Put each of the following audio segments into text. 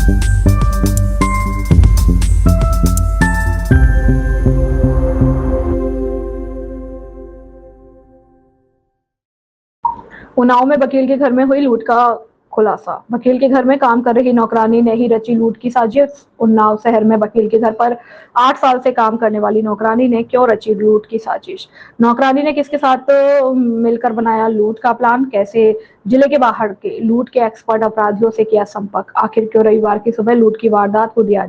उन्नाव में वकील के घर में हुई लूट का खुलासा। वकील के घर में काम कर रही नौकरानी ने ही रची लूट की साजिश। उन्नाव शहर में वकील के घर पर 8 साल से काम करने वाली नौकरानी ने क्यों रची लूट की साजिश? नौकरानी ने किसके साथ मिलकर बनाया लूट का प्लान? कैसे जिले के बाहर के लूट के एक्सपर्ट अपराधियों से किया संपर्क? आखिर क्यों रविवार की सुबह लूट की वारदात को दिया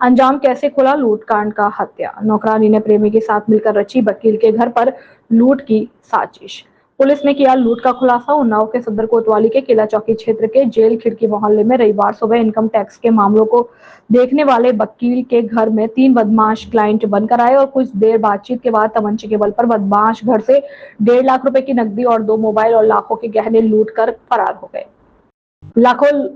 अंजाम कैसे खुला लूट कांड का हत्या? नौकरानी ने प्रेमी के साथ मिलकर रची वकील के घर पर लूट की साजिश। पुलिस ने किया लूट का खुलासा। उन्नाव के सदर कोतवाली के किला चौकी क्षेत्र के जेल खिड़की मोहल्ले में रविवार सुबह इनकम टैक्स के मामलों को देखने वाले वकील के घर में 3 बदमाश क्लाइंट बनकर आए और कुछ देर बातचीत के बाद तमंचे के बल पर बदमाश घर से 1.5 लाख रुपए की नकदी और 2 मोबाइल और लाखों के गहने लूट कर फरार हो गए। लाखों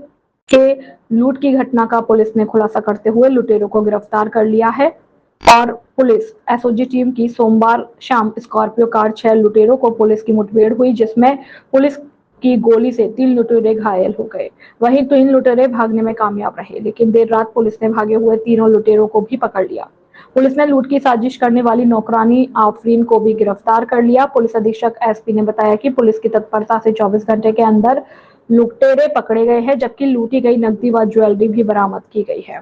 के लूट की घटना का पुलिस ने खुलासा करते हुए लुटेरों को गिरफ्तार कर लिया है और पुलिस एसओजी टीम की सोमवार शाम स्कॉर्पियो कार 6 लुटेरों को पुलिस की मुठभेड़ हुई, जिसमें पुलिस की गोली से 3 लुटेरे घायल हो गए। वहीं 3 लुटेरे भागने में कामयाब रहे, लेकिन देर रात पुलिस ने भागे हुए तीनों लुटेरों को भी पकड़ लिया। पुलिस ने लूट की साजिश करने वाली नौकरानी आफरीन को भी गिरफ्तार कर लिया। पुलिस अधीक्षक एसपी ने बताया कि पुलिस की तत्परता से 24 घंटे के अंदर लुटेरे पकड़े गए हैं, जबकि लूटी गई नकदी व ज्वेलरी भी बरामद की गई है।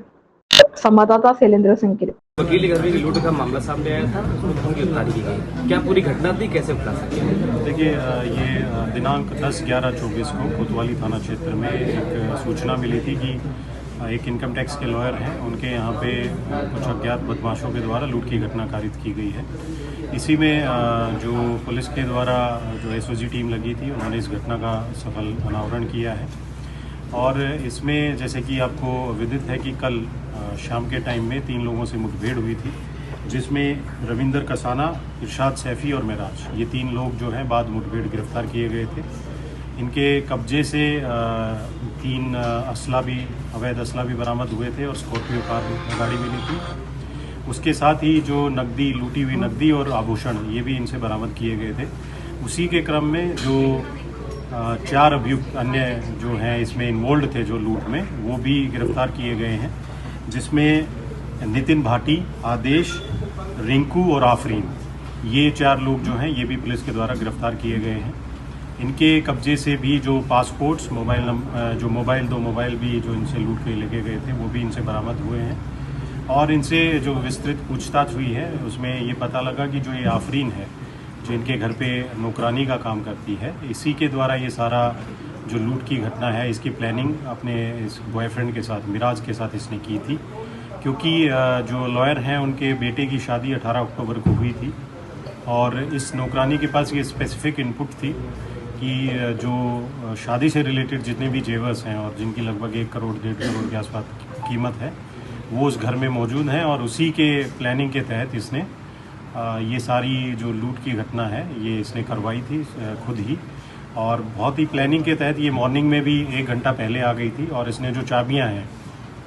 संवाददाता शैलेंद्र सिंह की। वकील के घर में लूट का मामला सामने आया था, उसमें गिरफ्तारी की गई। क्या पूरी घटना थी, कैसे खुलासा किया? देखिए, ये दिनांक 10/11/24 को कोतवाली थाना क्षेत्र में एक सूचना मिली थी कि एक इनकम टैक्स के लॉयर हैं, उनके यहाँ पे कुछ अज्ञात बदमाशों के द्वारा लूट की घटना कारित की गई है। इसी में जो पुलिस के द्वारा जो एसओजी टीम लगी थी, उन्होंने इस घटना का सफल अनावरण किया है। और इसमें जैसे कि आपको विदित है कि कल शाम के टाइम में 3 लोगों से मुठभेड़ हुई थी, जिसमें रविंदर कसाना, इरशाद सैफी और मेराज, ये 3 लोग जो हैं बाद मुठभेड़ गिरफ्तार किए गए थे। इनके कब्जे से 3 अवैध असला भी बरामद हुए थे और स्कॉर्पियो कार गाड़ी मिली थी। उसके साथ ही जो नकदी, लूटी हुई नकदी और आभूषण, ये भी इनसे बरामद किए गए थे। उसी के क्रम में जो 4 अभियुक्त अन्य जो हैं इसमें इन्वॉल्व थे जो लूट में, वो भी गिरफ्तार किए गए हैं, जिसमें नितिन भाटी, आदेश, रिंकू और आफरीन, ये 4 लोग जो हैं ये भी पुलिस के द्वारा गिरफ्तार किए गए हैं। इनके कब्जे से भी जो पासपोर्ट्स, दो मोबाइल भी जो इनसे लूट के लेके गए थे, वो भी इनसे बरामद हुए हैं। और इनसे जो विस्तृत पूछताछ हुई है, उसमें ये पता लगा कि जो ये आफरीन है, जो इनके घर पे नौकरानी का काम करती है, इसी के द्वारा ये सारा जो लूट की घटना है, इसकी प्लानिंग अपने इस बॉयफ्रेंड के साथ, मिराज के साथ इसने की थी। क्योंकि जो लॉयर हैं, उनके बेटे की शादी 18 अक्टूबर को हुई थी और इस नौकरानी के पास ये स्पेसिफिक इनपुट थी कि जो शादी से रिलेटेड जितने भी जेवर्स हैं और जिनकी लगभग 1 करोड़ 1.5 करोड़ के आसपास कीमत है, वो उस घर में मौजूद हैं और उसी के प्लानिंग के तहत इसने ये सारी जो लूट की घटना है ये इसने करवाई थी खुद ही। और बहुत ही प्लानिंग के तहत ये मॉर्निंग में भी 1 घंटा पहले आ गई थी और इसने जो चाबियां हैं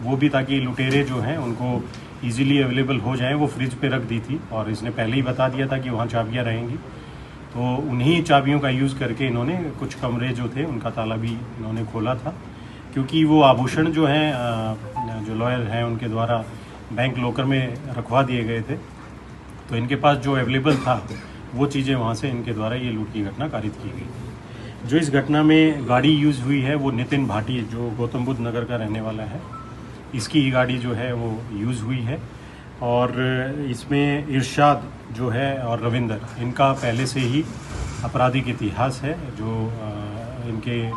वो भी, ताकि लुटेरे जो हैं उनको इजीली अवेलेबल हो जाएं, वो फ्रिज पे रख दी थी और इसने पहले ही बता दिया था कि वहाँ चाबियां रहेंगी। तो उन्हीं चाबियों का यूज़ करके इन्होंने कुछ कमरे जो थे उनका ताला भी इन्होंने खोला था, क्योंकि वो आभूषण जो हैं जो लॉयर हैं उनके द्वारा बैंक लॉकर में रखवा दिए गए थे, तो इनके पास जो अवेलेबल था वो चीज़ें वहाँ से इनके द्वारा ये लूट की घटना कारित की गई। जो इस घटना में गाड़ी यूज़ हुई है वो नितिन भाटी, जो गौतम बुद्ध नगर का रहने वाला है, इसकी ही गाड़ी जो है वो यूज़ हुई है। और इसमें इरशाद जो है और रविंदर, इनका पहले से ही आपराधिक इतिहास है। जो इनके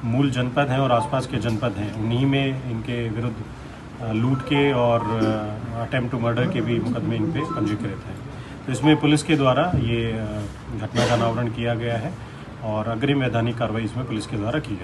मूल जनपद हैं और आसपास के जनपद हैं, उन्हीं में इनके विरुद्ध लूट के और अटेम्प्ट टू मर्डर के भी मुकदमे इन पे पंजीकृत हैं। तो इसमें पुलिस के द्वारा ये घटना का अनावरण किया गया है और अग्रिम वैधानिक कार्रवाई इसमें पुलिस के द्वारा की जाए।